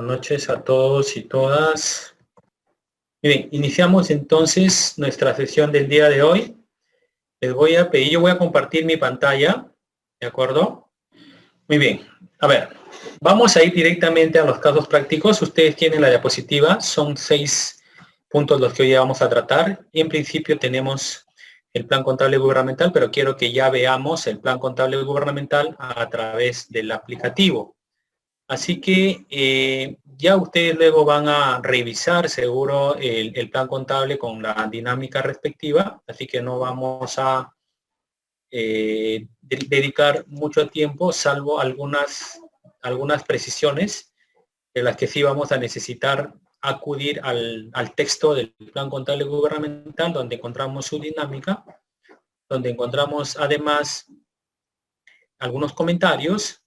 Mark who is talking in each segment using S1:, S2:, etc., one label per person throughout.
S1: noches a todos y todas. Bien, iniciamos entonces nuestra sesión del día de hoy. Les voy a pedir, yo voy a compartir mi pantalla, ¿de acuerdo? Muy bien, a ver, vamos a ir directamente a los casos prácticos. Ustedes tienen la diapositiva, son 6 puntos los que hoy vamos a tratar. Y en principio tenemos el plan contable gubernamental, pero quiero que ya veamos el plan contable gubernamental a través del aplicativo. Así que ya ustedes luego van a revisar seguro el plan contable con la dinámica respectiva, así que no vamos a dedicar mucho tiempo, salvo algunas precisiones de las que sí vamos a necesitar acudir al texto del plan contable gubernamental, donde encontramos su dinámica, donde encontramos además algunos comentarios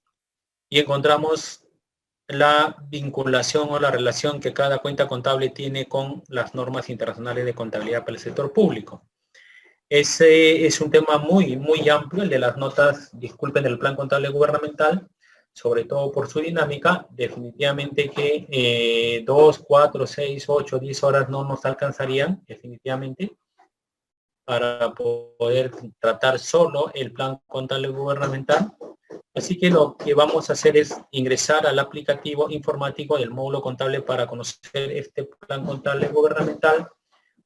S1: y encontramos la vinculación o la relación que cada cuenta contable tiene con las normas internacionales de contabilidad para el sector público. Ese es un tema muy amplio, el de las notas, disculpen, del plan contable gubernamental, sobre todo por su dinámica. Definitivamente que 2, 4, 6, 8, 10 horas no nos alcanzarían, definitivamente, para poder tratar solo el plan contable gubernamental. Así que lo que vamos a hacer es ingresar al aplicativo informático del módulo contable para conocer este plan contable gubernamental,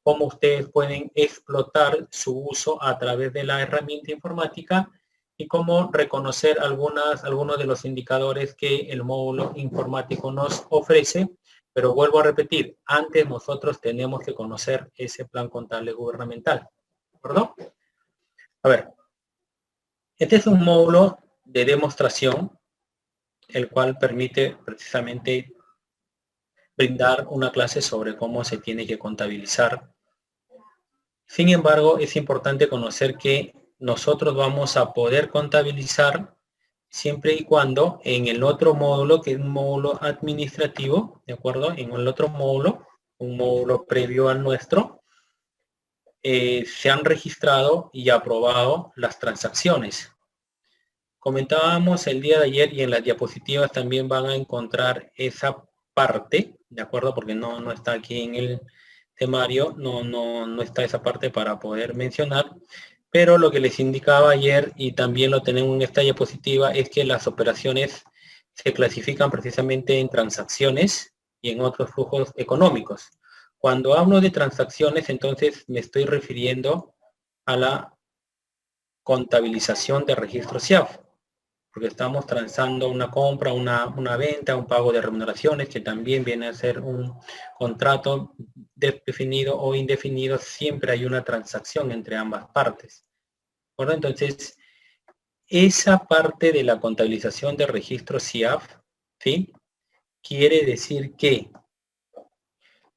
S1: cómo ustedes pueden explotar su uso a través de la herramienta informática y cómo reconocer algunos de los indicadores que el módulo informático nos ofrece. Pero vuelvo a repetir, antes nosotros tenemos que conocer ese plan contable gubernamental. ¿De acuerdo? A ver, este es un módulo de demostración, el cual permite precisamente brindar una clase sobre cómo se tiene que contabilizar. Sin embargo, es importante conocer que nosotros vamos a poder contabilizar siempre y cuando en el otro módulo, que es un módulo administrativo, ¿de acuerdo? En el otro módulo, un módulo previo al nuestro, se han registrado y aprobado las transacciones. Comentábamos el día de ayer y en las diapositivas también van a encontrar esa parte, ¿de acuerdo? Porque no está aquí en el temario, no está esa parte para poder mencionar, pero lo que les indicaba ayer y también lo tenemos en esta diapositiva es que las operaciones se clasifican precisamente en transacciones y en otros flujos económicos. Cuando hablo de transacciones, entonces me estoy refiriendo a la contabilización de registro SIAF, porque estamos transando una compra, una venta, un pago de remuneraciones, que también viene a ser un contrato definido o indefinido. Siempre hay una transacción entre ambas partes. ¿Bueno? Entonces, esa parte de la contabilización de registro SIAF, ¿sí? Quiere decir que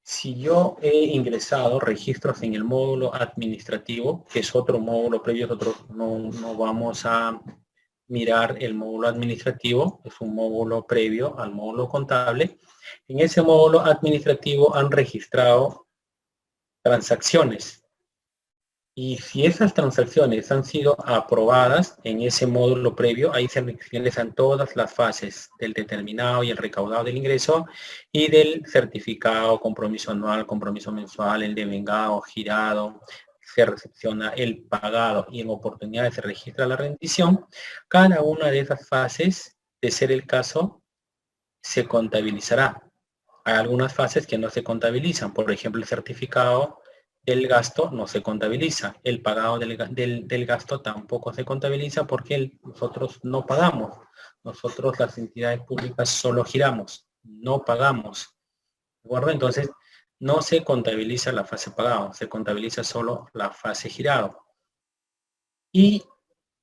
S1: si yo he ingresado registros en el módulo administrativo, que es otro módulo previo, no vamos a mirar el módulo administrativo, es un módulo previo al módulo contable. En ese módulo administrativo han registrado transacciones. Y si esas transacciones han sido aprobadas en ese módulo previo, ahí se ingresan todas las fases del determinado y el recaudado del ingreso y del certificado, compromiso anual, compromiso mensual, el devengado, girado, se recepciona el pagado y en oportunidades se registra la rendición. Cada una de esas fases, de ser el caso, se contabilizará. Hay algunas fases que no se contabilizan, por ejemplo, el certificado del gasto no se contabiliza, el pagado del gasto tampoco se contabiliza porque nosotros no pagamos. Nosotros, las entidades públicas, solo giramos, no pagamos. ¿De acuerdo? Entonces, no se contabiliza la fase pagado, se contabiliza solo la fase girado. Y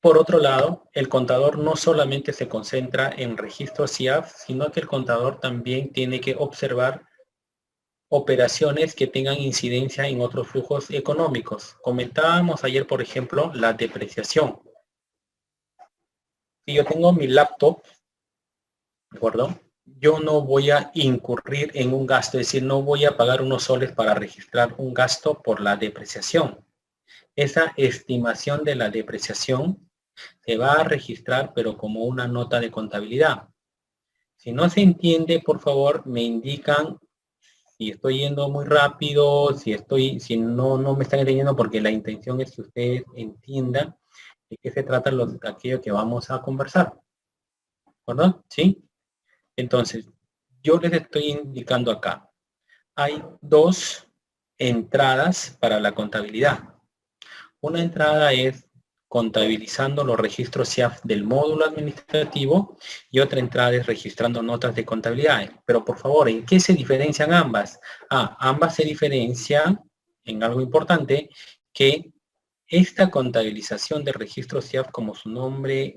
S1: por otro lado, el contador no solamente se concentra en registro SIAF, sino que el contador también tiene que observar operaciones que tengan incidencia en otros flujos económicos. Comentábamos ayer, por ejemplo, la depreciación. Si yo tengo mi laptop, ¿de acuerdo? Yo no voy a incurrir en un gasto, es decir, no voy a pagar unos soles para registrar un gasto por la depreciación. Esa estimación de la depreciación se va a registrar, pero como una nota de contabilidad. Si no se entiende, por favor, me indican si estoy yendo muy rápido, si no me están entendiendo, porque la intención es que ustedes entiendan de qué se trata aquello que vamos a conversar. ¿Verdad? ¿Sí? Entonces, yo les estoy indicando acá. Hay dos entradas para la contabilidad. Una entrada es contabilizando los registros SIAF del módulo administrativo y otra entrada es registrando notas de contabilidad. Pero por favor, ¿en qué se diferencian ambas? Ambas se diferencian en algo importante, que esta contabilización de registros SIAF, como su nombre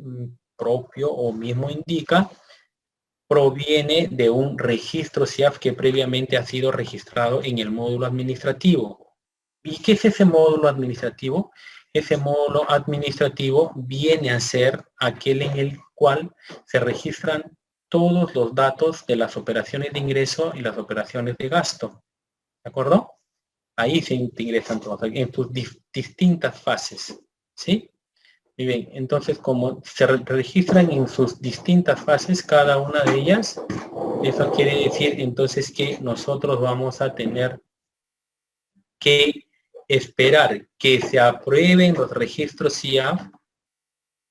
S1: propio o mismo indica, proviene de un registro SIAF que previamente ha sido registrado en el módulo administrativo. ¿Y qué es ese módulo administrativo? Ese módulo administrativo viene a ser aquel en el cual se registran todos los datos de las operaciones de ingreso y las operaciones de gasto. ¿De acuerdo? Ahí se ingresan todos, en sus distintas fases. ¿Sí? Muy bien, entonces como se registran en sus distintas fases cada una de ellas, eso quiere decir entonces que nosotros vamos a tener que esperar que se aprueben los registros SIAF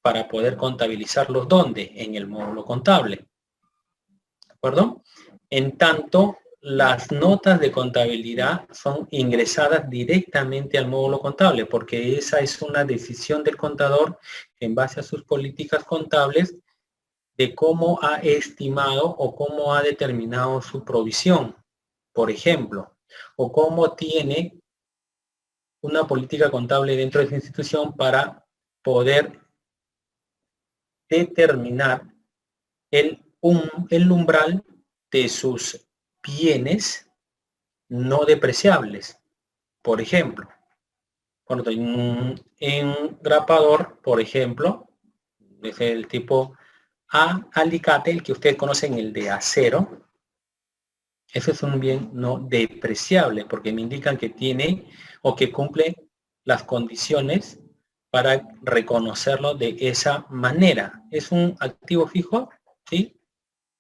S1: para poder contabilizarlos. ¿Dónde? En el módulo contable. ¿De acuerdo? En tanto, las notas de contabilidad son ingresadas directamente al módulo contable, porque esa es una decisión del contador en base a sus políticas contables de cómo ha estimado o cómo ha determinado su provisión, por ejemplo, o cómo tiene una política contable dentro de esa institución para poder determinar el umbral de sus bienes no depreciables. Por ejemplo, cuando hay un engrapador, por ejemplo, es el tipo alicate, el que ustedes conocen, el de acero. Eso es un bien no depreciable, porque me indican que tiene o que cumple las condiciones para reconocerlo de esa manera. Es un activo fijo, ¿sí?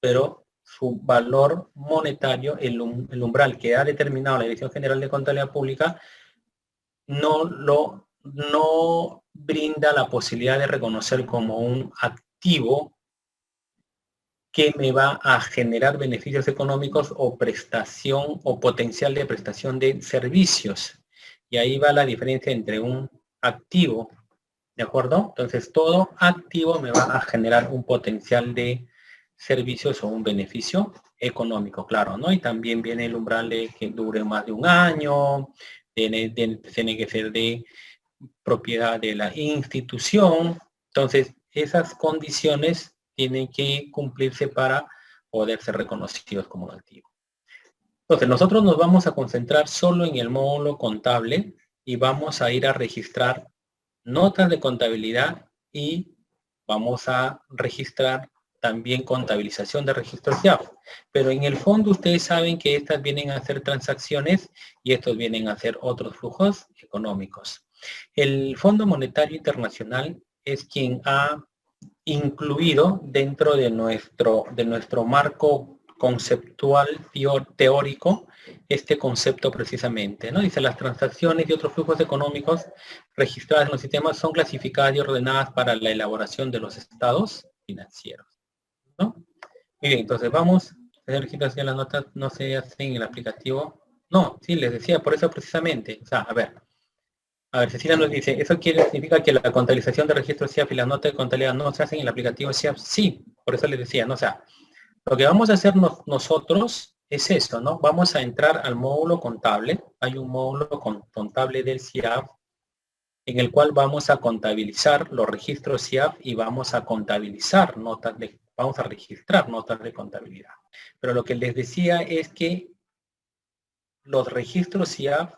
S1: Pero su valor monetario, el umbral que ha determinado la Dirección General de Contabilidad Pública, no brinda la posibilidad de reconocer como un activo que me va a generar beneficios económicos o prestación o potencial de prestación de servicios. Y ahí va la diferencia entre un activo, ¿de acuerdo? Entonces, todo activo me va a generar un potencial de servicios o un beneficio económico, claro, ¿no? Y también viene el umbral de que dure más de un año, tiene que ser de propiedad de la institución. Entonces, esas condiciones tienen que cumplirse para poder ser reconocidos como activos. Entonces, nosotros nos vamos a concentrar solo en el módulo contable y vamos a ir a registrar notas de contabilidad y vamos a registrar también contabilización de registros SIAF. Pero en el fondo ustedes saben que estas vienen a ser transacciones y estos vienen a ser otros flujos económicos. El Fondo Monetario Internacional es quien ha incluido dentro de nuestro marco conceptual teórico este concepto precisamente, ¿no? Dice, las transacciones y otros flujos económicos registradas en los sistemas son clasificadas y ordenadas para la elaboración de los estados financieros, ¿no? Muy bien, entonces vamos, las notas no se hacen en el aplicativo. No, sí, les decía, por eso precisamente, o sea, a ver, Cecilia nos dice, ¿eso significa que la contabilización de registros SIAF y las notas de contabilidad no se hacen en el aplicativo SIAF? Sí, por eso les decía, ¿no? O sea, lo que vamos a hacer nosotros es eso, ¿no? Vamos a entrar al módulo contable. Hay un módulo contable del SIAF en el cual vamos a contabilizar los registros SIAF y vamos a contabilizar vamos a registrar notas de contabilidad. Pero lo que les decía es que los registros SIAF,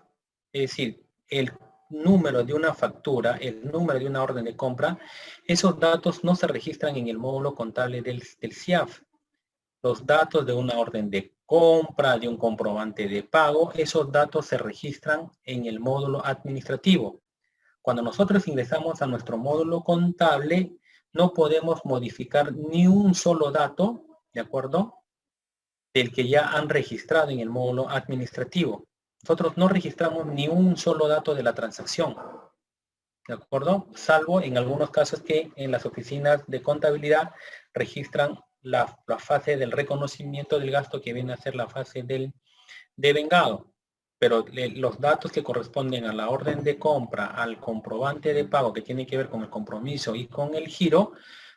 S1: es decir, el número de una factura, el número de una orden de compra, esos datos no se registran en el módulo contable del SIAF. Los datos de una orden de compra, de un comprobante de pago, esos datos se registran en el módulo administrativo. Cuando nosotros ingresamos a nuestro módulo contable, no podemos modificar ni un solo dato ¿de acuerdo? Del que ya han registrado en el módulo administrativo. Nosotros no registramos ni un solo dato de la transacción, ¿de acuerdo? Salvo en algunos casos que en las oficinas de contabilidad registran la fase del reconocimiento del gasto, que viene a ser la fase del devengado. Pero los datos que corresponden a la orden de compra, al comprobante de pago, que tiene que ver con el compromiso y con el giro,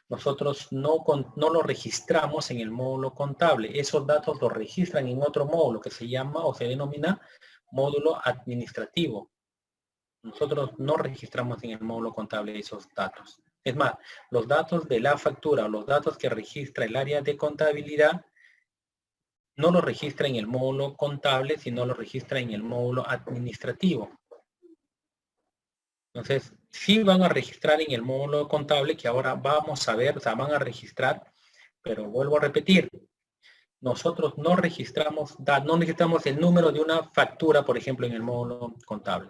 S1: nosotros no lo registramos en el módulo contable. Esos datos los registran en otro módulo que se llama o se denomina módulo administrativo. Nosotros no registramos en el módulo contable esos datos. Es más, los datos de la factura o los datos que registra el área de contabilidad no lo registra en el módulo contable, sino lo registra en el módulo administrativo. Entonces, sí van a registrar en el módulo contable, que ahora vamos a ver, o sea, van a registrar, pero vuelvo a repetir, nosotros no registramos el número de una factura, por ejemplo, en el módulo contable.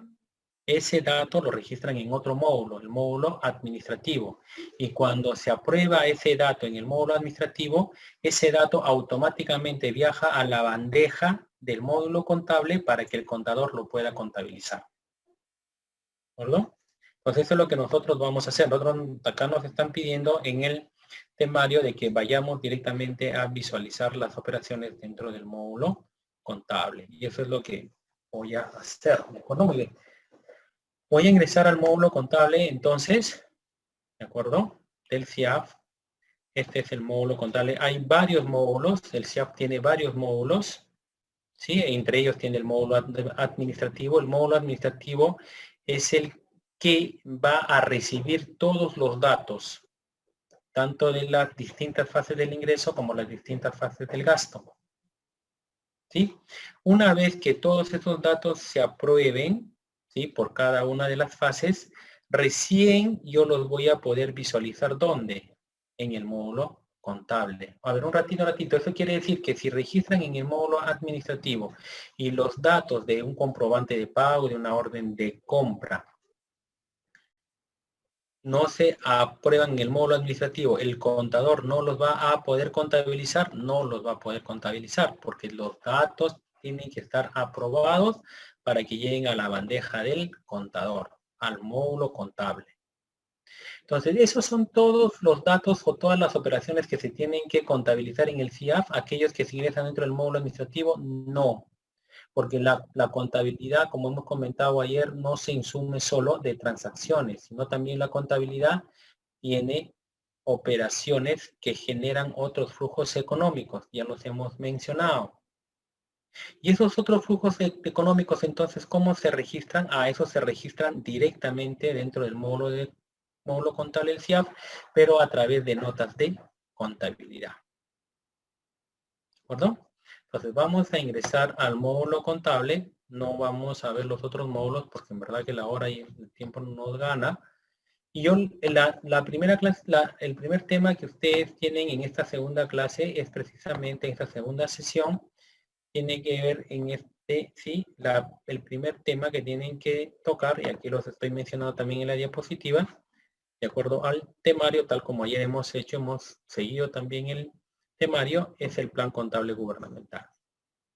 S1: Ese dato lo registran en otro módulo, el módulo administrativo. Y cuando se aprueba ese dato en el módulo administrativo, ese dato automáticamente viaja a la bandeja del módulo contable para que el contador lo pueda contabilizar. ¿De acuerdo? Entonces eso es lo que nosotros vamos a hacer. Nosotros acá nos están pidiendo en el temario de que vayamos directamente a visualizar las operaciones dentro del módulo contable. Y eso es lo que voy a hacer. ¿De acuerdo? Muy bien. Voy a ingresar al módulo contable, entonces, ¿de acuerdo? Del CIAF. Este es el módulo contable. Hay varios módulos. El CIAF tiene varios módulos. ¿Sí? Entre ellos tiene el módulo administrativo. El módulo administrativo es el que va a recibir todos los datos, tanto de las distintas fases del ingreso como las distintas fases del gasto. ¿Sí? Una vez que todos esos datos se aprueben, ¿sí? Por cada una de las fases, recién yo los voy a poder visualizar. ¿Dónde? En el módulo contable. A ver, un ratito. Eso quiere decir que si registran en el módulo administrativo y los datos de un comprobante de pago, de una orden de compra, no se aprueban en el módulo administrativo, el contador no los va a poder contabilizar, no los va a poder contabilizar, porque los datos tienen que estar aprobados para que lleguen a la bandeja del contador, al módulo contable. Entonces, esos son todos los datos o todas las operaciones que se tienen que contabilizar en el CIAF. Aquellos que se ingresan dentro del módulo administrativo, no. Porque la contabilidad, como hemos comentado ayer, no se insume solo de transacciones, sino también la contabilidad tiene operaciones que generan otros flujos económicos, ya los hemos mencionado. Y esos otros flujos económicos, entonces, ¿cómo se registran? Esos se registran directamente dentro del módulo contable del CIAF, pero a través de notas de contabilidad. ¿De acuerdo? Entonces vamos a ingresar al módulo contable. No vamos a ver los otros módulos porque en verdad que la hora y el tiempo nos gana. Y yo, la primera clase, el primer tema que ustedes tienen en esta segunda clase es precisamente esta segunda sesión. Tiene que ver en el primer tema que tienen que tocar, y aquí los estoy mencionando también en la diapositiva, de acuerdo al temario, tal como ayer hemos hecho, hemos seguido también el temario, es el plan contable gubernamental.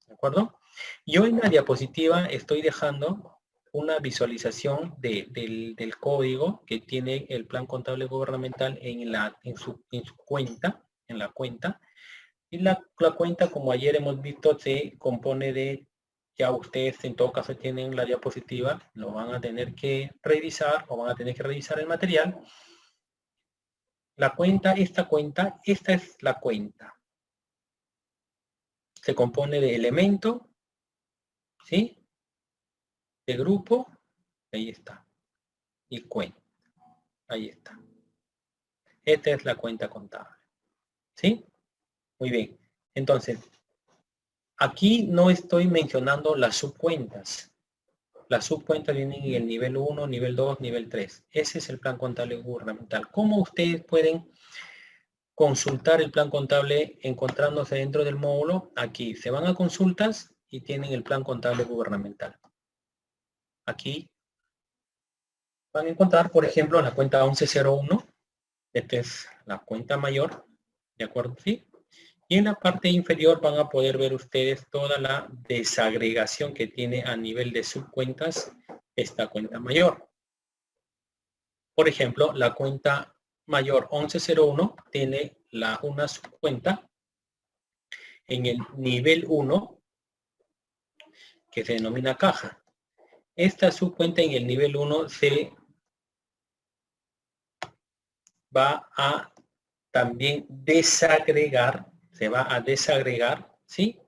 S1: ¿De acuerdo? Yo en la diapositiva estoy dejando una visualización del código que tiene el plan contable gubernamental en su cuenta, en la cuenta. Y la cuenta, como ayer hemos visto, se compone de, ya ustedes en todo caso tienen la diapositiva, lo van a tener que revisar o van a tener que revisar el material. La cuenta, esta es la cuenta. Se compone de elemento, ¿sí? De grupo, ahí está. Y cuenta, ahí está. Esta es la cuenta contable, ¿sí? Muy bien. Entonces, aquí no estoy mencionando las subcuentas. Las subcuentas vienen en el nivel 1, nivel 2, nivel 3. Ese es el plan contable gubernamental. ¿Cómo ustedes pueden consultar el plan contable encontrándose dentro del módulo? Aquí se van a consultas y tienen el plan contable gubernamental. Aquí van a encontrar, por ejemplo, la cuenta 1101. Esta es la cuenta mayor, ¿de acuerdo? ¿Sí? Y en la parte inferior van a poder ver ustedes toda la desagregación que tiene a nivel de subcuentas esta cuenta mayor. Por ejemplo, la cuenta mayor 1101 tiene una subcuenta en el nivel 1 que se denomina caja. Esta subcuenta en el nivel 1 se va a también desagregar, ¿sí?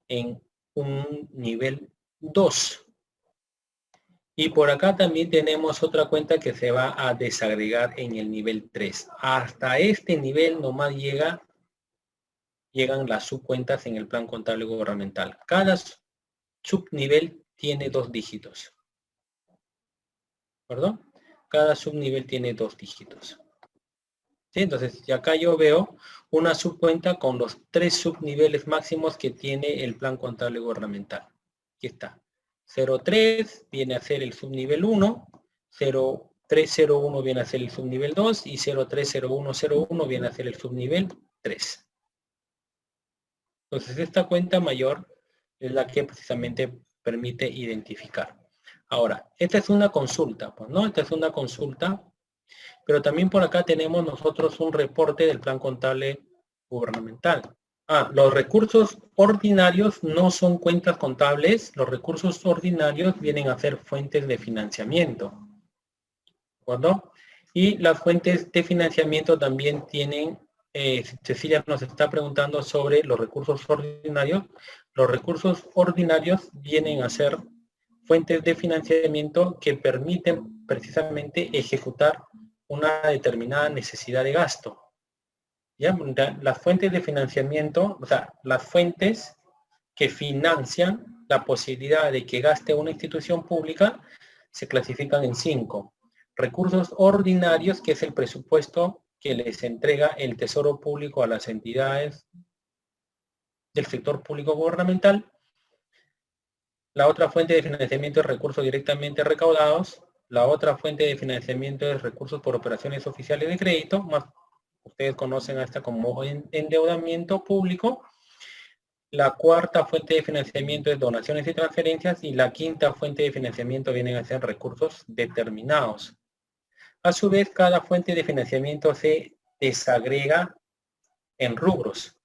S1: En un nivel 2. Y por acá también tenemos otra cuenta que se va a desagregar en el nivel 3. Hasta este nivel nomás llegan las subcuentas en el plan contable gubernamental. Cada subnivel tiene 2 dígitos. ¿Perdón? Cada subnivel tiene 2 dígitos. ¿Sí? Entonces, acá yo veo una subcuenta con los 3 subniveles máximos que tiene el plan contable gubernamental. Aquí está. 03 viene a ser el subnivel 1, 0301 viene a ser el subnivel 2 y 030101 viene a ser el subnivel 3. Entonces, esta cuenta mayor es la que precisamente permite identificar. Ahora, esta es una consulta, pues, ¿no? Esta es una consulta, pero también por acá tenemos nosotros un reporte del plan contable gubernamental. Los recursos ordinarios no son cuentas contables, los recursos ordinarios vienen a ser fuentes de financiamiento. ¿De acuerdo? Y las fuentes de financiamiento también tienen, Cecilia nos está preguntando sobre los recursos ordinarios. Los recursos ordinarios vienen a ser fuentes de financiamiento que permiten precisamente ejecutar una determinada necesidad de gasto. ¿Ya? Las fuentes de financiamiento, o sea, las fuentes que financian la posibilidad de que gaste una institución pública se clasifican en 5. Recursos ordinarios, que es el presupuesto que les entrega el Tesoro Público a las entidades del sector público gubernamental. La otra fuente de financiamiento es recursos directamente recaudados. La otra fuente de financiamiento es recursos por operaciones oficiales de crédito, más ustedes conocen a esta como endeudamiento público. La cuarta fuente de financiamiento es donaciones y transferencias y la quinta fuente de financiamiento vienen a ser recursos determinados. A su vez, cada fuente de financiamiento se desagrega en rubros.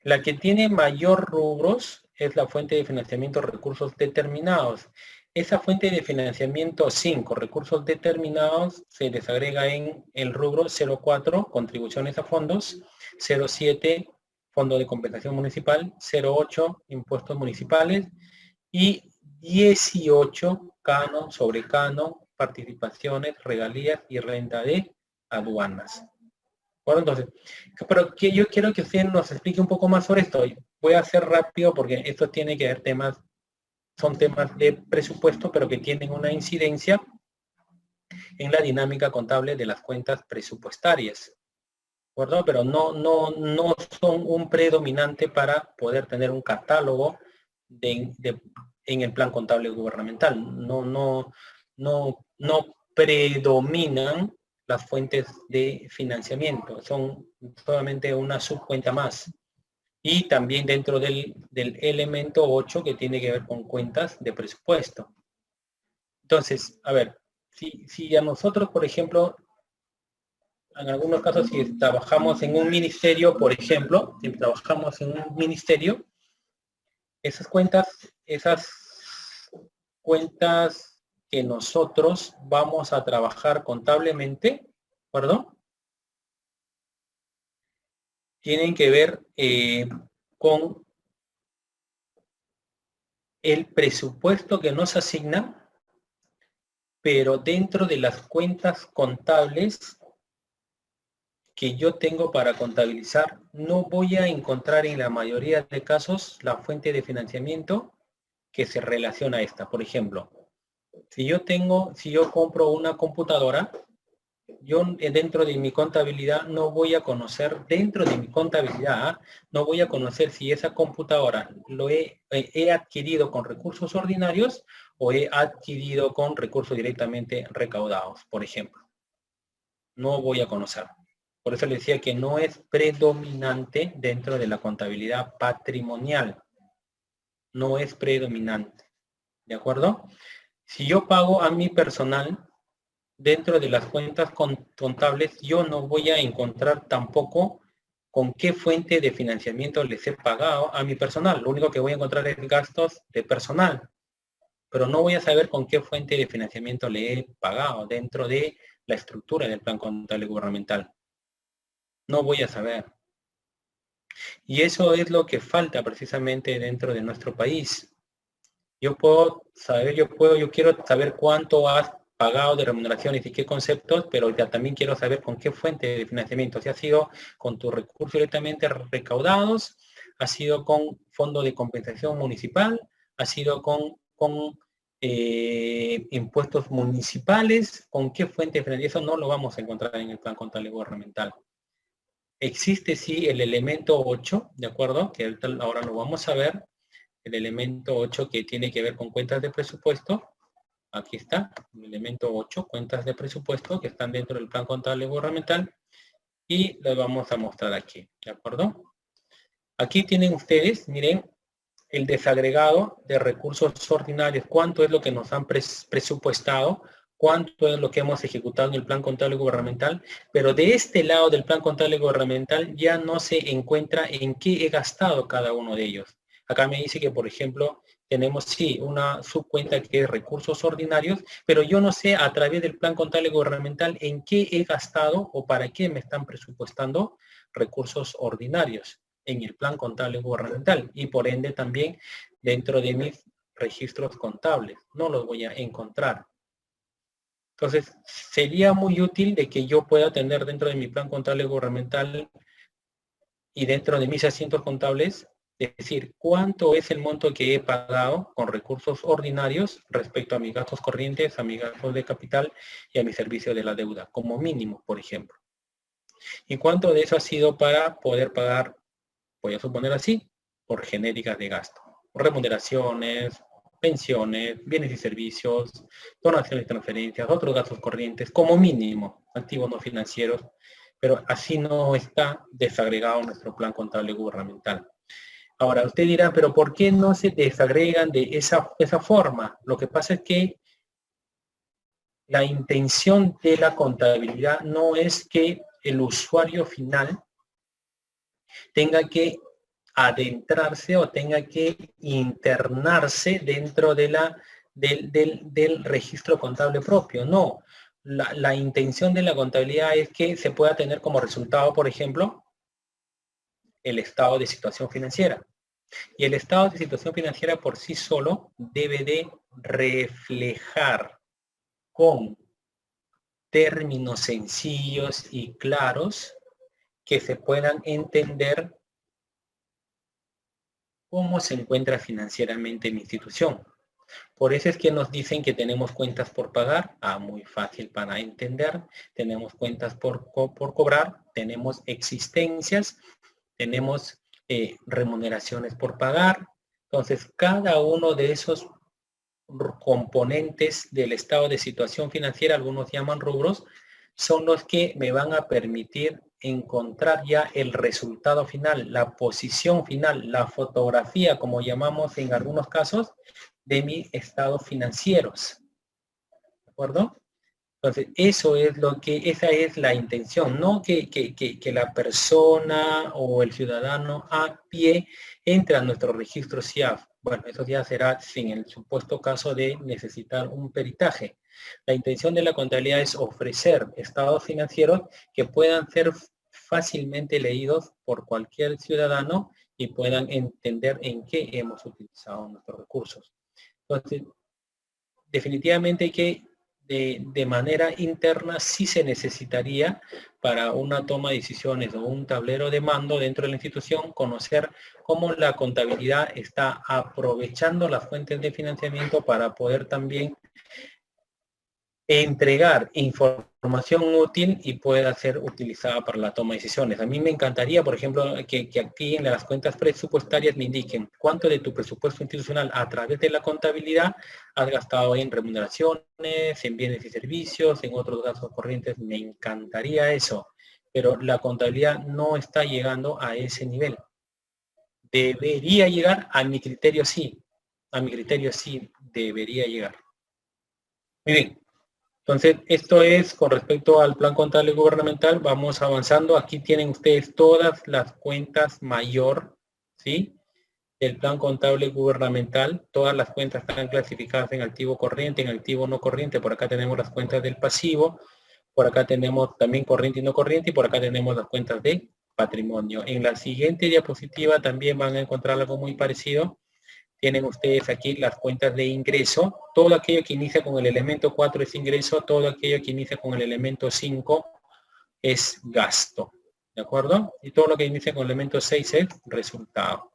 S1: La que tiene mayor rubros es la fuente de financiamiento recursos determinados. Esa fuente de financiamiento 5, recursos determinados, se desagrega en el rubro 04, contribuciones a fondos, 07, Fondo de Compensación Municipal, 08, impuestos municipales, y 18, canon, sobre canon, participaciones, regalías y renta de aduanas. Bueno, entonces, pero que yo quiero que usted nos explique un poco más sobre esto. Voy a hacer rápido porque esto tiene que ver son temas de presupuesto, pero que tienen una incidencia en la dinámica contable de las cuentas presupuestarias. ¿De acuerdo? Pero no son un predominante para poder tener un catálogo en el plan contable gubernamental. No predominan las fuentes de financiamiento, son solamente una subcuenta más. Y también dentro del elemento 8 que tiene que ver con cuentas de presupuesto. Entonces, a ver, si a nosotros, por ejemplo, en algunos casos, si trabajamos en un ministerio, por ejemplo, si trabajamos en un ministerio, esas cuentas que nosotros vamos a trabajar contablemente, ¿de acuerdo? Tienen que ver con el presupuesto que nos asigna, pero dentro de las cuentas contables que yo tengo para contabilizar, no voy a encontrar en la mayoría de casos la fuente de financiamiento que se relaciona a esta. Por ejemplo, si yo compro una computadora, yo dentro de mi contabilidad no voy a conocer, no voy a conocer si esa computadora lo he adquirido con recursos ordinarios o he adquirido con recursos directamente recaudados, por ejemplo. No voy a conocer. Por eso le decía que no es predominante dentro de la contabilidad patrimonial. No es predominante. ¿De acuerdo? Si yo pago a mi personal, dentro de las cuentas contables, yo no voy a encontrar tampoco con qué fuente de financiamiento les he pagado a mi personal. Lo único que voy a encontrar es gastos de personal, pero no voy a saber con qué fuente de financiamiento le he pagado dentro de la estructura del plan contable gubernamental. No voy a saber. Y eso es lo que falta precisamente dentro de nuestro país. Yo puedo saber, yo quiero saber cuánto has pagado de remuneraciones y qué conceptos, pero ya también quiero saber con qué fuente de financiamiento. Si ha sido con tus recursos directamente recaudados, ha sido con fondo de compensación municipal, ha sido con impuestos municipales, con qué fuente de financiamiento. Eso no lo vamos a encontrar en el plan contable gubernamental. Existe sí el elemento 8, ¿de acuerdo? Que ahora lo vamos a ver. El elemento 8 que tiene que ver con cuentas de presupuesto. Aquí está, el elemento 8, cuentas de presupuesto que están dentro del plan contable gubernamental. Y lo vamos a mostrar aquí, ¿de acuerdo? Aquí tienen ustedes, miren, el desagregado de recursos ordinarios. ¿Cuánto es lo que nos han presupuestado? ¿Cuánto es lo que hemos ejecutado en el plan contable gubernamental? Pero de este lado del plan contable gubernamental ya no se encuentra en qué he gastado cada uno de ellos. Acá me dice que, por ejemplo, tenemos sí una subcuenta que es recursos ordinarios, pero yo no sé a través del plan contable gubernamental en qué he gastado o para qué me están presupuestando recursos ordinarios en el plan contable gubernamental y por ende también dentro de mis registros contables. No los voy a encontrar. Entonces, sería muy útil de que yo pueda tener dentro de mi plan contable gubernamental y dentro de mis asientos contables, es decir, cuánto es el monto que he pagado con recursos ordinarios respecto a mis gastos corrientes, a mis gastos de capital y a mi servicio de la deuda, como mínimo, por ejemplo. Y cuánto de eso ha sido para poder pagar, voy a suponer así, por genéricas de gasto. Remuneraciones, pensiones, bienes y servicios, donaciones y transferencias, otros gastos corrientes, como mínimo, activos no financieros, pero así no está desagregado nuestro plan contable gubernamental. Ahora, usted dirá, pero ¿por qué no se desagregan de esa forma? Lo que pasa es que la intención de la contabilidad no es que el usuario final tenga que adentrarse o tenga que internarse dentro de del registro contable propio. No, la intención de la contabilidad es que se pueda tener como resultado, por ejemplo, el estado de situación financiera. Y el estado de situación financiera por sí solo debe de reflejar con términos sencillos y claros que se puedan entender cómo se encuentra financieramente mi institución. Por eso es que nos dicen que tenemos cuentas por pagar, muy fácil para entender, tenemos cuentas por cobrar, tenemos existencias, tenemos remuneraciones por pagar. Entonces, cada uno de esos componentes del estado de situación financiera, algunos llaman rubros, son los que me van a permitir encontrar ya el resultado final, la posición final, la fotografía, como llamamos en algunos casos, de mis estados financieros. ¿De acuerdo? Entonces, esa es la intención, no que la persona o el ciudadano a pie entre a nuestro registro CIAF. Bueno, eso ya será sin el supuesto caso de necesitar un peritaje. La intención de la contabilidad es ofrecer estados financieros que puedan ser fácilmente leídos por cualquier ciudadano y puedan entender en qué hemos utilizado nuestros recursos. Entonces, definitivamente hay que de manera interna sí se necesitaría para una toma de decisiones o un tablero de mando dentro de la institución conocer cómo la contabilidad está aprovechando las fuentes de financiamiento para poder también entregar información útil y pueda ser utilizada para la toma de decisiones. A mí me encantaría, por ejemplo, que aquí en las cuentas presupuestarias me indiquen cuánto de tu presupuesto institucional a través de la contabilidad has gastado en remuneraciones, en bienes y servicios, en otros gastos corrientes. Me encantaría eso. pero la contabilidad no está llegando a ese nivel. Debería llegar, a mi criterio sí. A mi criterio sí debería llegar. Muy bien. Entonces, esto es con respecto al plan contable gubernamental. Vamos avanzando. Aquí tienen ustedes todas las cuentas mayor, ¿sí? El plan contable gubernamental. Todas las cuentas están clasificadas en activo corriente, en activo no corriente. Por acá tenemos las cuentas del pasivo. Por acá tenemos también corriente y no corriente. Y por acá tenemos las cuentas de patrimonio. En la siguiente diapositiva también van a encontrar algo muy parecido. Tienen ustedes aquí las cuentas de ingreso. Todo aquello que inicia con el elemento 4 es ingreso. Todo aquello que inicia con el elemento 5 es gasto. ¿De acuerdo? Y todo lo que inicia con el elemento 6 es resultado.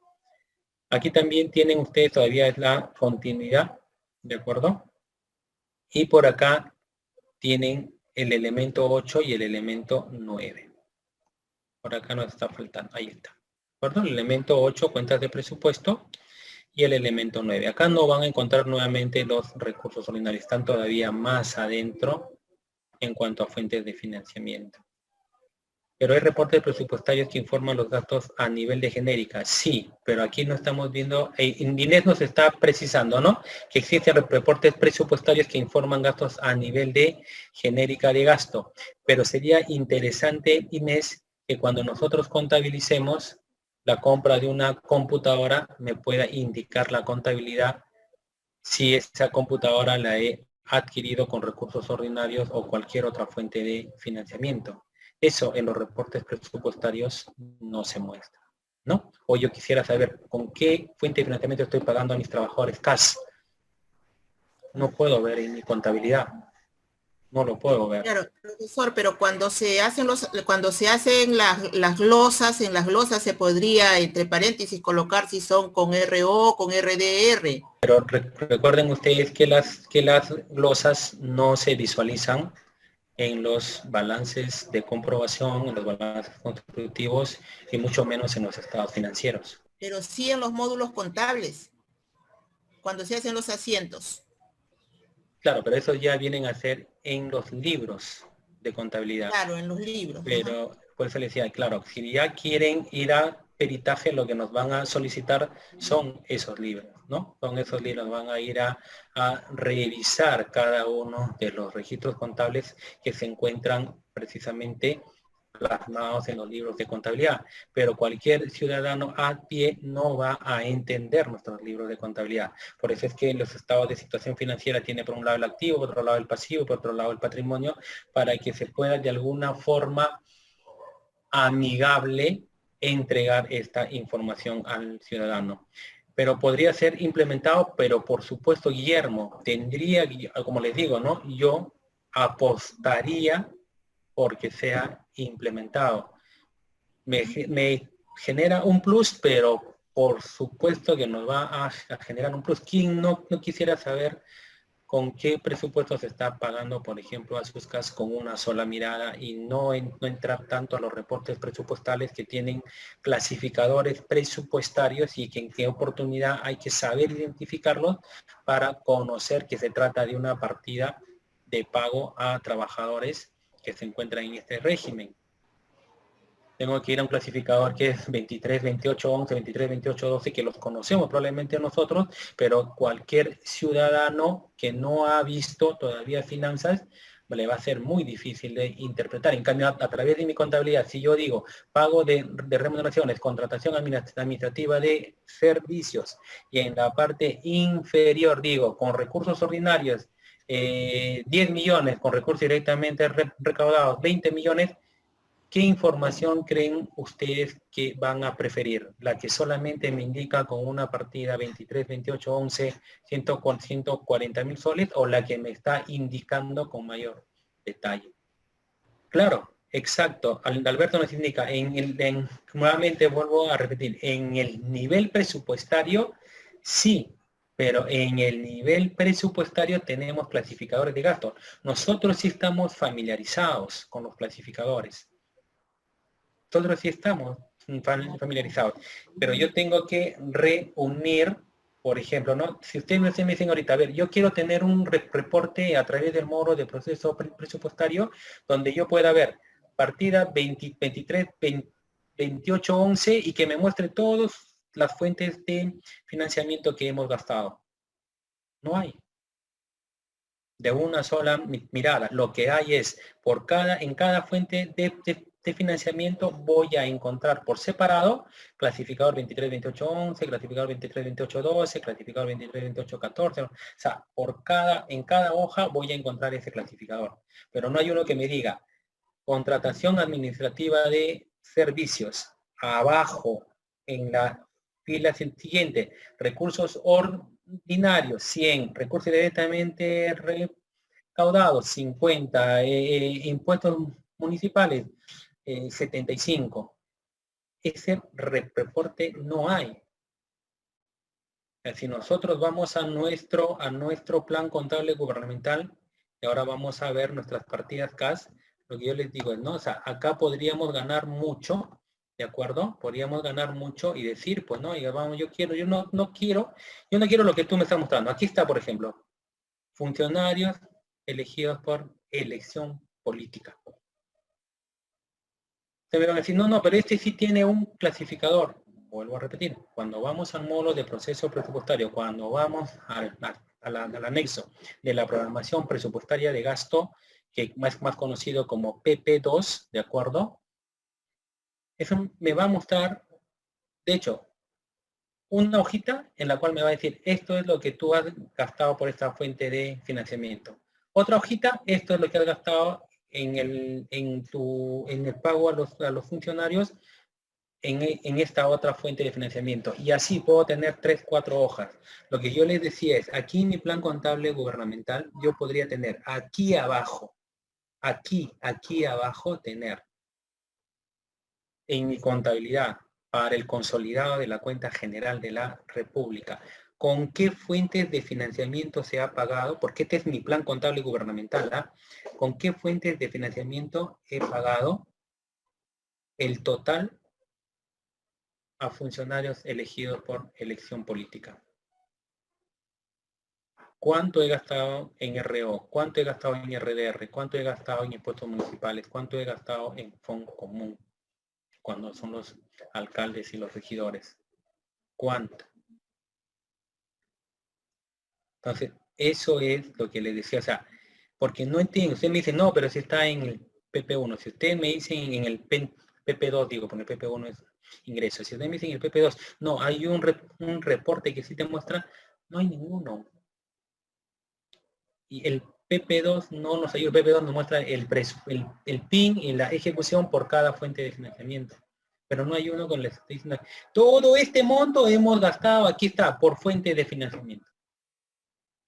S1: Aquí también tienen ustedes todavía es la continuidad. ¿De acuerdo? Y por acá tienen el elemento 8 y el elemento 9. Por acá nos está faltando. Ahí está. ¿De acuerdo? El elemento 8, cuentas de presupuesto. Y el elemento 9. Acá no van a encontrar nuevamente los recursos ordinarios. Están todavía más adentro en cuanto a fuentes de financiamiento. Pero hay reportes presupuestarios que informan los gastos a nivel de genérica. Sí, pero aquí no estamos viendo, Inés nos está precisando, ¿no? Que existen reportes presupuestarios que informan gastos a nivel de genérica de gasto. Pero sería interesante, Inés, que cuando nosotros contabilicemos la compra de una computadora, me pueda indicar la contabilidad si esa computadora la he adquirido con recursos ordinarios o cualquier otra fuente de financiamiento. Eso en los reportes presupuestarios no se muestra, ¿no? O yo quisiera saber con qué fuente de financiamiento estoy pagando a mis trabajadores cash. No puedo ver en mi contabilidad. No lo puedo ver.
S2: Claro, profesor, pero cuando se hacen las glosas, en las glosas se podría, entre paréntesis, colocar si son con RO, con RDR.
S1: Pero recuerden ustedes que las glosas no se visualizan en los balances de comprobación, en los balances constitutivos y mucho menos en los estados financieros.
S2: Pero sí en los módulos contables, cuando se hacen los asientos.
S1: Claro, pero eso ya vienen a ser en los libros de contabilidad.
S2: Claro, en los libros.
S1: Pero por eso le decía, claro, si ya quieren ir a peritaje, lo que nos van a solicitar son esos libros, ¿no? Son esos libros, van a ir a revisar cada uno de los registros contables que se encuentran precisamente plasmados en los libros de contabilidad, pero cualquier ciudadano a pie no va a entender nuestros libros de contabilidad. Por eso es que los estados de situación financiera tiene por un lado el activo, por otro lado el pasivo, por otro lado el patrimonio, para que se pueda de alguna forma amigable entregar esta información al ciudadano. Pero podría ser implementado, pero por supuesto, Guillermo, tendría, como les digo, ¿no? Yo apostaría porque sea implementado. Me genera un plus, pero por supuesto que nos va a generar un plus. ¿Quién no quisiera saber con qué presupuesto se está pagando, por ejemplo, a sus casas con una sola mirada y no entrar tanto a los reportes presupuestales que tienen clasificadores presupuestarios y que en qué oportunidad hay que saber identificarlos para conocer que se trata de una partida de pago a trabajadores que se encuentran en este régimen? Tengo que ir a un clasificador que es 23, 28, 11, 23, 28, 12, que los conocemos probablemente nosotros, pero cualquier ciudadano que no ha visto todavía finanzas, le va a ser muy difícil de interpretar. En cambio, a través de mi contabilidad, si yo digo pago de remuneraciones, contratación administrativa de servicios, y en la parte inferior digo, con recursos ordinarios, 10 millones, con recursos directamente recaudados, 20 millones, ¿qué información creen ustedes que van a preferir? ¿La que solamente me indica con una partida 23, 28, 11, 140 mil soles o la que me está indicando con mayor detalle? Claro, exacto. Alberto nos indica, nuevamente vuelvo a repetir, en el nivel presupuestario, sí, pero en el nivel presupuestario tenemos clasificadores de gasto. Nosotros sí estamos familiarizados con los clasificadores. Nosotros sí estamos familiarizados, pero yo tengo que reunir, por ejemplo, ¿no? Si ustedes me dicen ahorita, a ver, yo quiero tener un reporte a través del módulo de proceso presupuestario donde yo pueda ver partida 23, 28, 11 y que me muestre todas las fuentes de financiamiento que hemos gastado. No hay. De una sola mirada. Lo que hay es, en cada fuente de financiamiento voy a encontrar por separado clasificador 23, 28, 11, clasificador 23, 28, 12, clasificador 23, 28, 14. O sea, en cada hoja voy a encontrar ese clasificador. Pero no hay uno que me diga contratación administrativa de servicios. Abajo, en la fila siguiente, recursos ordinarios, 100, recursos directamente recaudados, 50, impuestos municipales, 75. Ese reporte no hay. Si nosotros vamos a nuestro plan contable gubernamental, y ahora vamos a ver nuestras partidas CAS, lo que yo les digo es, ¿no? O sea, acá podríamos ganar mucho, ¿de acuerdo? Podríamos ganar mucho y decir, pues, no, y vamos, yo no quiero lo que tú me estás mostrando. Aquí está, por ejemplo, funcionarios elegidos por elección política. Se me van a decir, no, pero este sí tiene un clasificador. Vuelvo a repetir, cuando vamos al módulo de proceso presupuestario, cuando vamos al anexo de la programación presupuestaria de gasto, que más conocido como PP2, ¿de acuerdo? Eso me va a mostrar, de hecho, una hojita en la cual me va a decir, esto es lo que tú has gastado por esta fuente de financiamiento. Otra hojita, esto es lo que has gastado en el pago a los funcionarios en esta otra fuente de financiamiento. Y así puedo tener 3, 4 hojas. Lo que yo les decía es, aquí en mi plan contable gubernamental, yo podría tener aquí abajo, aquí abajo, tener en mi contabilidad para el consolidado de la cuenta general de la República, con qué fuentes de financiamiento se ha pagado, porque este es mi plan contable gubernamental, ¿ah? Con qué fuentes de financiamiento he pagado el total a funcionarios elegidos por elección política. ¿Cuánto he gastado en RO? ¿Cuánto he gastado en RDR? ¿Cuánto he gastado en impuestos municipales? ¿Cuánto he gastado en fondo común? Cuando son los alcaldes y los regidores. ¿Cuánto? Entonces, eso es lo que les decía. O sea, porque no entiendo. Usted me dice, no, pero si está en el PP1. Si ustedes me dicen en el PP2, digo, porque el PP1 es ingreso. Si ustedes me dicen el PP2, no, hay un reporte que sí te muestra, no hay ninguno. Y el PP2 no nos ayuda, el PP2 nos muestra el PIN y la ejecución por cada fuente de financiamiento. Pero no hay uno con la diciendo, todo este monto hemos gastado, aquí está, por fuente de financiamiento.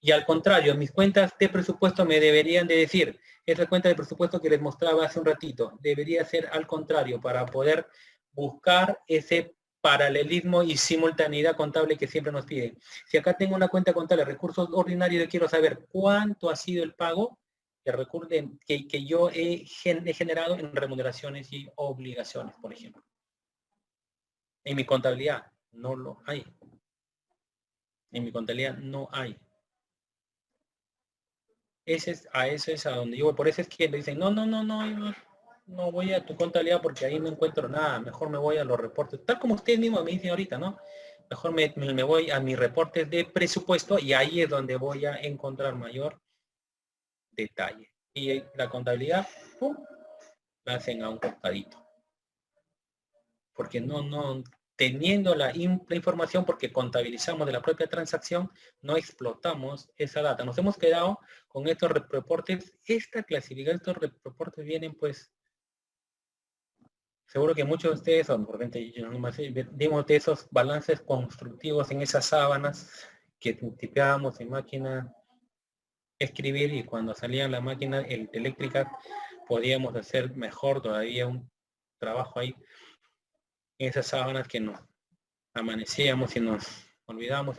S1: Y al contrario, mis cuentas de presupuesto me deberían de decir, esa cuenta de presupuesto que les mostraba hace un ratito, debería ser al contrario para poder buscar ese paralelismo y simultaneidad contable que siempre nos piden. Si acá tengo una cuenta contable, recursos ordinarios, yo quiero saber cuánto ha sido el pago que yo he generado en remuneraciones y obligaciones, por ejemplo. En mi contabilidad no lo hay. En mi contabilidad no hay. Eso es a donde yo voy. Por eso es que me dicen, no voy a tu contabilidad porque ahí no encuentro nada. Mejor me voy a los reportes. Tal como ustedes mismos me dicen ahorita, ¿no? Mejor me voy a mis reportes de presupuesto y ahí es donde voy a encontrar mayor detalle. Y la contabilidad, ¡pum!, la hacen a un costadito. Porque no teniendo la información, porque contabilizamos de la propia transacción, no explotamos esa data. Nos hemos quedado con estos reportes. Esta clasificación, estos reportes vienen, pues, seguro que muchos de ustedes, o por repente yo no sé, vimos de esos balances constructivos en esas sábanas que tipeábamos en máquina escribir, y cuando salía la máquina eléctrica podíamos hacer mejor todavía un trabajo ahí. Esas sábanas que nos amanecíamos y nos olvidábamos.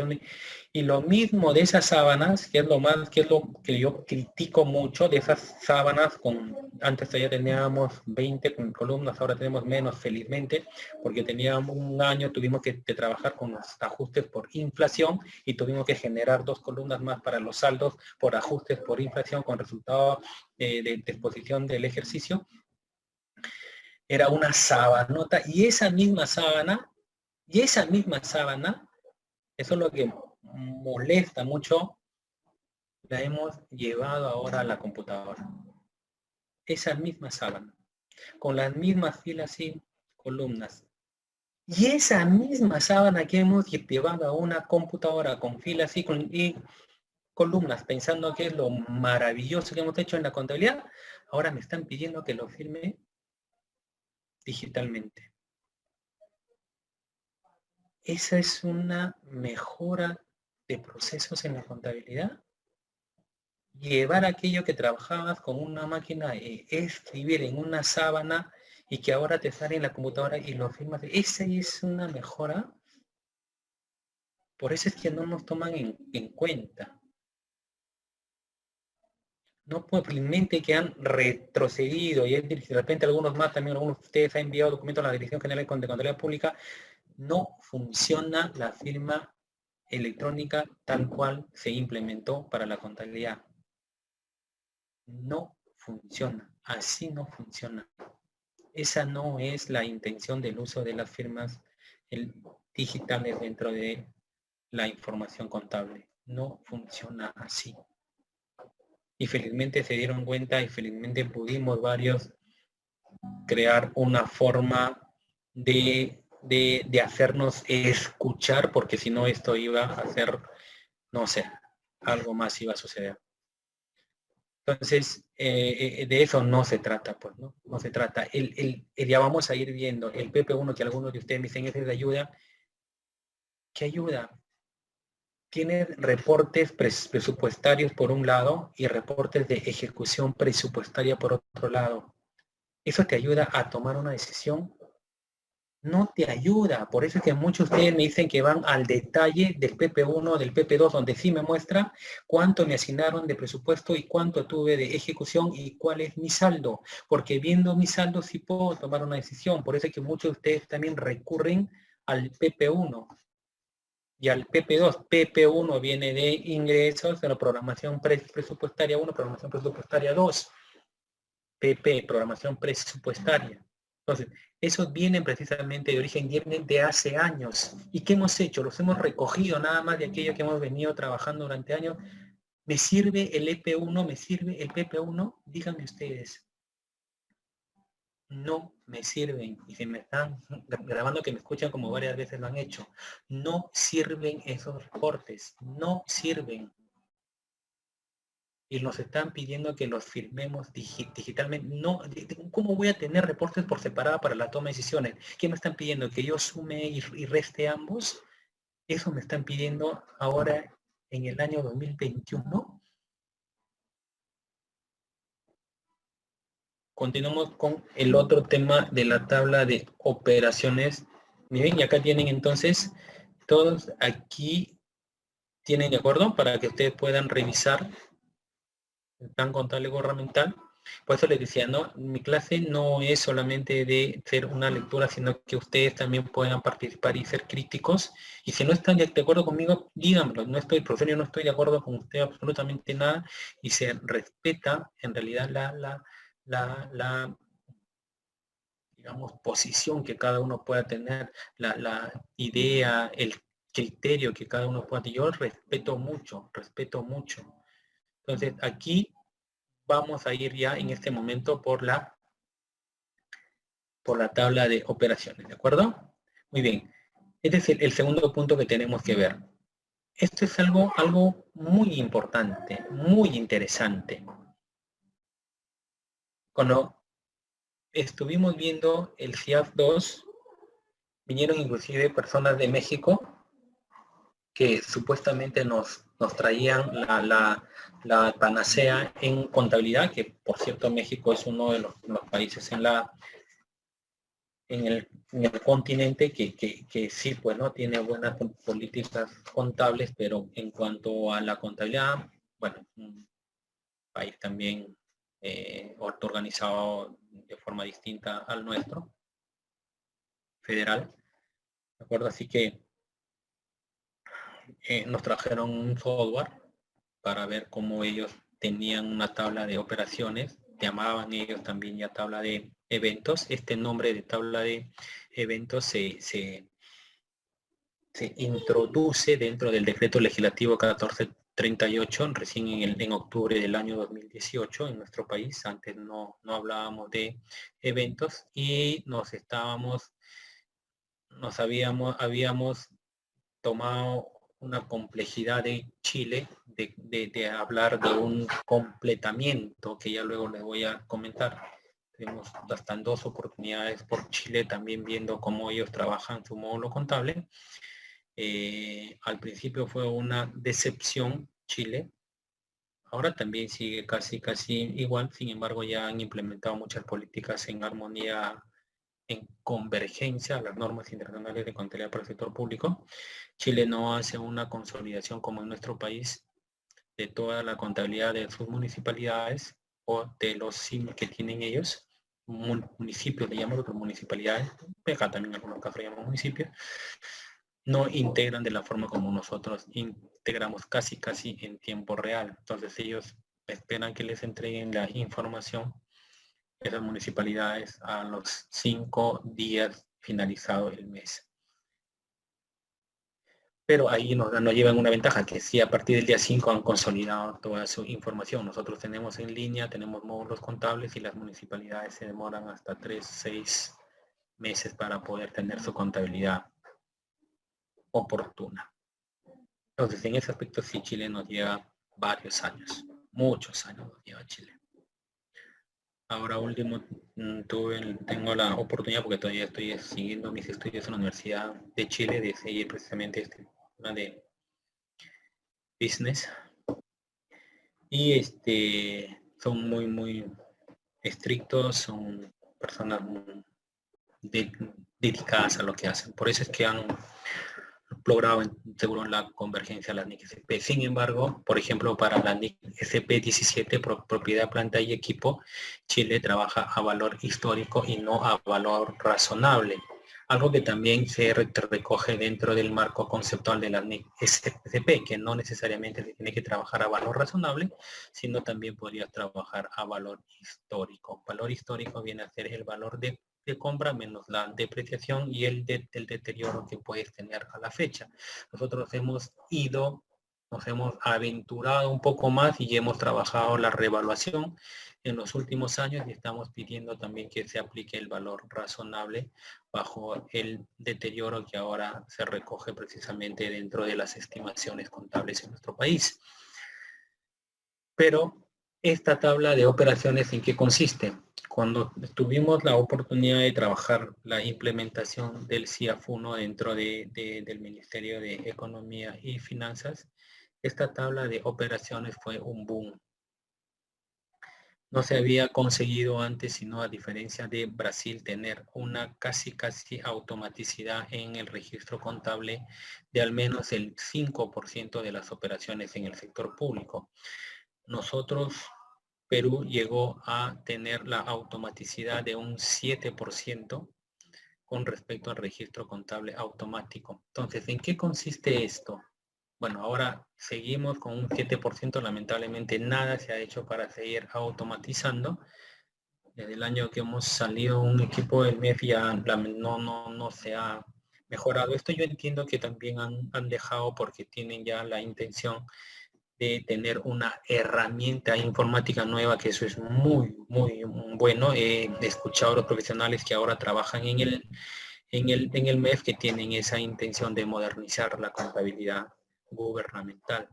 S1: Y lo mismo de esas sábanas, que es lo que yo critico mucho de esas sábanas, antes ya teníamos 20 columnas, ahora tenemos menos, felizmente, porque teníamos un año, tuvimos que trabajar con los ajustes por inflación y tuvimos que generar 2 columnas más para los saldos por ajustes por inflación con resultado de exposición del ejercicio. era una sabanota, y esa misma sábana, eso es lo que molesta mucho, la hemos llevado ahora a la computadora. Esa misma sábana, con las mismas filas y columnas. Y esa misma sábana que hemos llevado a una computadora con filas y columnas, pensando que es lo maravilloso que hemos hecho en la contabilidad, ahora me están pidiendo que lo firme digitalmente. Esa es una mejora de procesos en la contabilidad. Llevar aquello que trabajabas con una máquina y escribir en una sábana y que ahora te sale en la computadora y lo firmas. Esa es una mejora. Por eso es que no nos toman en cuenta. No simplemente que han retrocedido y de repente algunos más, también algunos de ustedes han enviado documentos a la Dirección General de Contabilidad Pública. No funciona la firma electrónica tal cual se implementó para la contabilidad. No funciona, así no funciona. Esa no es la intención del uso de las firmas digitales dentro de la información contable. No funciona así. Y felizmente se dieron cuenta y felizmente pudimos varios crear una forma de hacernos escuchar, porque si no esto iba a ser, no sé, algo más iba a suceder. Entonces, de eso no se trata, pues, ¿no? No se trata. Ya vamos a ir viendo el PP1 que algunos de ustedes me dicen es de ayuda. ¿Qué ayuda? Tiene reportes presupuestarios por un lado y reportes de ejecución presupuestaria por otro lado. ¿Eso te ayuda a tomar una decisión? No te ayuda. Por eso es que muchos de ustedes me dicen que van al detalle del PP1, del PP2, donde sí me muestra cuánto me asignaron de presupuesto y cuánto tuve de ejecución y cuál es mi saldo. Porque viendo mi saldo sí puedo tomar una decisión. Por eso es que muchos de ustedes también recurren al PP1 y al PP2. PP1 viene de ingresos, de la programación presupuestaria 1, programación presupuestaria 2. PP, programación presupuestaria. Entonces, esos vienen precisamente de origen, vienen de hace años. ¿Y qué hemos hecho? Los hemos recogido nada más de aquello que hemos venido trabajando durante años. ¿Me sirve el EP1? ¿Me sirve el PP1? Díganme ustedes. No me sirven. Y si me están grabando que me escuchan como varias veces lo han hecho. No sirven esos reportes. No sirven. Y nos están pidiendo que los firmemos digitalmente. No, ¿cómo voy a tener reportes por separado para la toma de decisiones? ¿Qué me están pidiendo? ¿Que yo sume y reste ambos? Eso me están pidiendo ahora en el año 2021. Continuamos con el otro tema de la tabla de operaciones. Miren, y acá tienen entonces, todos aquí tienen de acuerdo para que ustedes puedan revisar el plan contable gubernamental. Por eso les decía, no, mi clase no es solamente de ser una lectura, sino que ustedes también puedan participar y ser críticos. Y si no están de acuerdo conmigo, díganmelo. No estoy, profesor, yo no estoy de acuerdo con usted absolutamente nada. Y se respeta en realidad la digamos, posición que cada uno pueda tener, la idea, el criterio que cada uno pueda tener. Yo respeto mucho, respeto mucho. Entonces, aquí vamos a ir ya en este momento por la tabla de operaciones, ¿de acuerdo? Muy bien. Este es el segundo punto que tenemos que ver. Esto es algo muy importante, muy interesante. Cuando estuvimos viendo el CIAF 2, vinieron inclusive personas de México que supuestamente nos traían la panacea en contabilidad, que por cierto México es uno de los países en el continente que sí, pues no tiene buenas políticas contables, pero en cuanto a la contabilidad, bueno, un país también organizado de forma distinta al nuestro, federal, ¿de acuerdo? Así que nos trajeron un software para ver cómo ellos tenían una tabla de operaciones, llamaban ellos también ya tabla de eventos. Este nombre de tabla de eventos se introduce dentro del decreto legislativo 1438, recién en octubre del año 2018 en nuestro país. Antes no hablábamos de eventos y habíamos tomado una complejidad de Chile de hablar de un completamiento, que ya luego les voy a comentar. Tenemos hasta 2 oportunidades por Chile, también viendo cómo ellos trabajan su módulo contable. Al principio fue una decepción Chile, ahora también sigue casi igual. Sin embargo, ya han implementado muchas políticas en armonía, en convergencia a las normas internacionales de contabilidad para el sector público. Chile no hace una consolidación como en nuestro país de toda la contabilidad de sus municipalidades o de los SIM que tienen ellos, municipios le llaman, otras municipalidades, acá también en algunos casos llaman municipios. No integran de la forma como nosotros integramos casi en tiempo real. Entonces ellos esperan que les entreguen la información esas municipalidades a los 5 días finalizado el mes. Pero ahí nos llevan una ventaja, que si a partir del día 5 han consolidado toda su información. Nosotros tenemos en línea, tenemos módulos contables y las municipalidades se demoran hasta 3-6 meses para poder tener su contabilidad oportuna. Entonces, en ese aspecto sí, Chile nos lleva varios años, muchos años nos lleva Chile. Ahora último, tengo la oportunidad, porque todavía estoy siguiendo mis estudios en la Universidad de Chile, de seguir precisamente este tema de business. Y son muy estrictos, son personas dedicadas a lo que hacen. Por eso es que han logrado seguro la convergencia a la NIC SP. Sin embargo, por ejemplo, para la NIC SP 17, propiedad, planta y equipo, Chile trabaja a valor histórico y no a valor razonable. Algo que también se recoge dentro del marco conceptual de la NIC SP, que no necesariamente se tiene que trabajar a valor razonable, sino también podría trabajar a valor histórico. Valor histórico viene a ser el valor de compra menos la depreciación y el deterioro que puedes tener a la fecha. Nosotros nos hemos aventurado un poco más y hemos trabajado la revaluación en los últimos años y estamos pidiendo también que se aplique el valor razonable bajo el deterioro que ahora se recoge precisamente dentro de las estimaciones contables en nuestro país. Pero esta tabla de operaciones, ¿en qué consiste? Cuando tuvimos la oportunidad de trabajar la implementación del CIAF-1 dentro del Ministerio de Economía y Finanzas, esta tabla de operaciones fue un boom. No se había conseguido antes, sino a diferencia de Brasil, tener una casi automaticidad en el registro contable de al menos el 5% de las operaciones en el sector público. Nosotros, Perú, llegó a tener la automaticidad de un 7% con respecto al registro contable automático. Entonces, ¿en qué consiste esto? Bueno, ahora seguimos con un 7%, lamentablemente nada se ha hecho para seguir automatizando. Desde el año que hemos salido un equipo del MEF ya no se ha mejorado. Esto yo entiendo que también han dejado porque tienen ya la intención de tener una herramienta informática nueva, que eso es muy bueno. He escuchado a los profesionales que ahora trabajan en el MEF que tienen esa intención de modernizar la contabilidad gubernamental.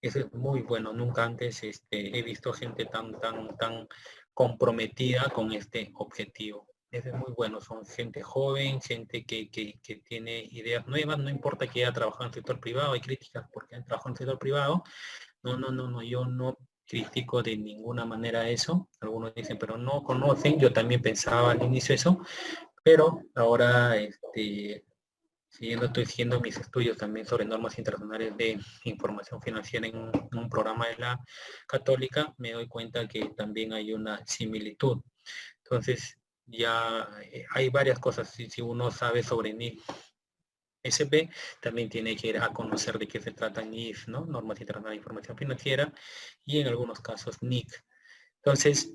S1: Eso es muy bueno. Nunca antes he visto gente tan comprometida con este objetivo. Eso es muy bueno. Son gente joven, gente que tiene ideas nuevas. No importa que haya trabajado en el sector privado. Hay críticas porque han trabajado en el sector privado. No, yo no critico de ninguna manera eso. Algunos dicen, pero no conocen. Yo también pensaba al inicio eso, pero ahora estoy siguiendo mis estudios también sobre normas internacionales de información financiera en un programa de la Católica, me doy cuenta que también hay una similitud. Entonces, ya hay varias cosas. Si uno sabe sobre NIF SP, también tiene que ir a conocer de qué se trata NIF, ¿no? Normas Internacionales de Información Financiera, y en algunos casos NIC. Entonces,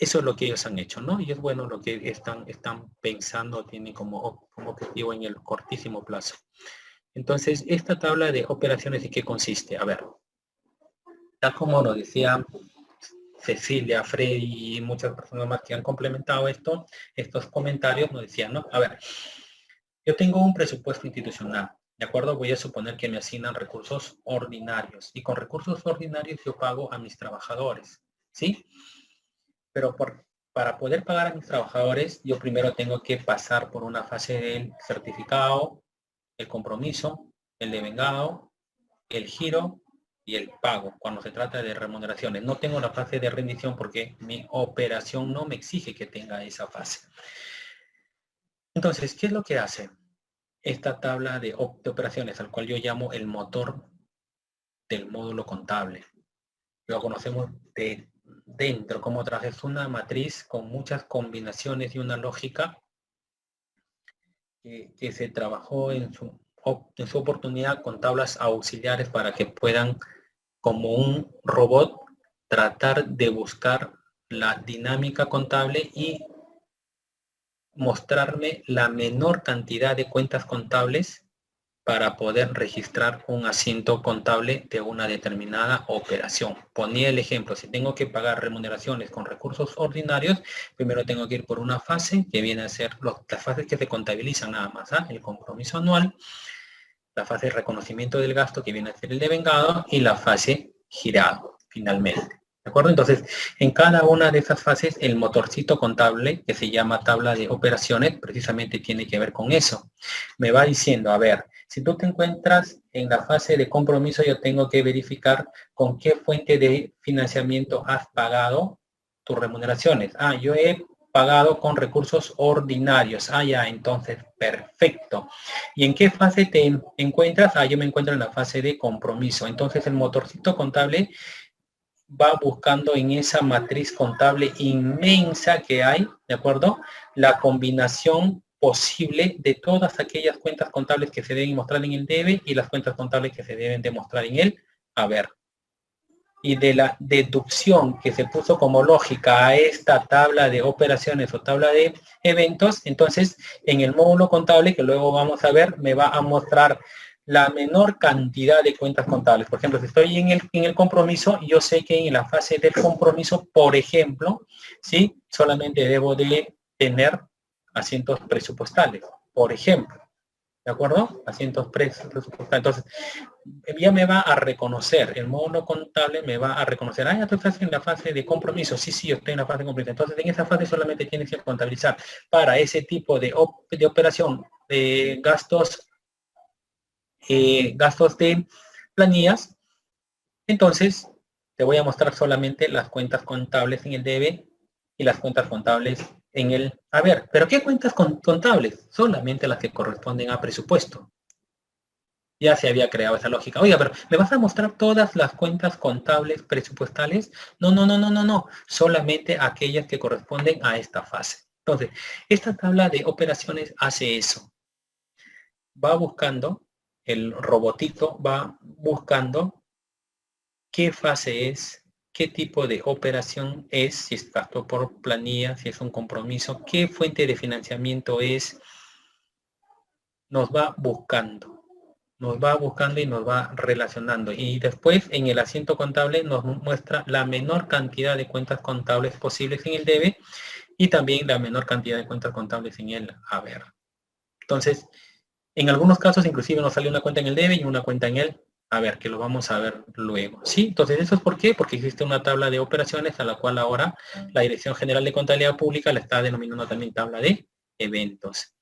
S1: Eso es lo que ellos han hecho, ¿no? Y es bueno lo que están pensando, tienen como objetivo en el cortísimo plazo. Entonces, esta tabla de operaciones, ¿de qué consiste? A ver, tal como nos decía Cecilia, Freddy y muchas personas más que han complementado estos comentarios, nos decían, ¿no? A ver, yo tengo un presupuesto institucional, ¿de acuerdo? Voy a suponer que me asignan recursos ordinarios, y con recursos ordinarios yo pago a mis trabajadores, ¿sí? Pero para poder pagar a mis trabajadores, yo primero tengo que pasar por una fase del certificado, el compromiso, el devengado, el giro y el pago, cuando se trata de remuneraciones. No tengo la fase de rendición porque mi operación no me exige que tenga esa fase. Entonces, ¿qué es lo que hace esta tabla de operaciones, al cual yo llamo el motor del módulo contable? Lo conocemos de dentro como atrás. Es una matriz con muchas combinaciones y una lógica que se trabajó en su oportunidad con tablas auxiliares para que puedan, como un robot, tratar de buscar la dinámica contable y mostrarme la menor cantidad de cuentas contables para poder registrar un asiento contable de una determinada operación. Ponía el ejemplo, si tengo que pagar remuneraciones con recursos ordinarios, primero tengo que ir por una fase que viene a ser las fases que se contabilizan nada más, el compromiso anual, la fase de reconocimiento del gasto que viene a ser el devengado y la fase girado, finalmente. ¿De acuerdo? Entonces, en cada una de esas fases, el motorcito contable, que se llama tabla de operaciones, precisamente tiene que ver con eso. Me va diciendo, a ver, si tú te encuentras en la fase de compromiso, yo tengo que verificar con qué fuente de financiamiento has pagado tus remuneraciones. Yo he pagado con recursos ordinarios. Ya, entonces, perfecto. ¿Y en qué fase te encuentras? Yo me encuentro en la fase de compromiso. Entonces, el motorcito contable va buscando en esa matriz contable inmensa que hay, ¿de acuerdo? La combinación posible de todas aquellas cuentas contables que se deben mostrar en el debe y las cuentas contables que se deben demostrar en el haber. Y de la deducción que se puso como lógica a esta tabla de operaciones o tabla de eventos, entonces en el módulo contable, que luego vamos a ver, me va a mostrar la menor cantidad de cuentas contables. Por ejemplo, si estoy en el compromiso, yo sé que en la fase del compromiso, por ejemplo, ¿sí? Solamente debo de tener asientos presupuestales, por ejemplo. ¿De acuerdo? Asientos presupuestales. Entonces, ya me va a reconocer, el módulo contable me va a reconocer, ya tú estás en la fase de compromiso. Sí, yo estoy en la fase de compromiso. Entonces, en esa fase solamente tienes que contabilizar para ese tipo de operación de gastos de planillas. Entonces, te voy a mostrar solamente las cuentas contables en el debe y las cuentas contables en el haber. ¿Pero qué cuentas contables? Solamente las que corresponden a presupuesto. Ya se había creado esa lógica. Oiga, pero ¿me vas a mostrar todas las cuentas contables presupuestales? No. Solamente aquellas que corresponden a esta fase. Entonces, esta tabla de operaciones hace eso. Va buscando, el robotito va buscando qué fase es, qué tipo de operación es, si es gasto por planilla, si es un compromiso, qué fuente de financiamiento es. Nos va buscando y nos va relacionando. Y después en el asiento contable nos muestra la menor cantidad de cuentas contables posibles en el debe y también la menor cantidad de cuentas contables en el haber. Entonces, en algunos casos inclusive nos sale una cuenta en el debe y una cuenta en el haber, que lo vamos a ver luego. ¿Sí? Entonces, ¿eso es por qué? Porque existe una tabla de operaciones a la cual ahora la Dirección General de Contabilidad Pública la está denominando también tabla de eventos.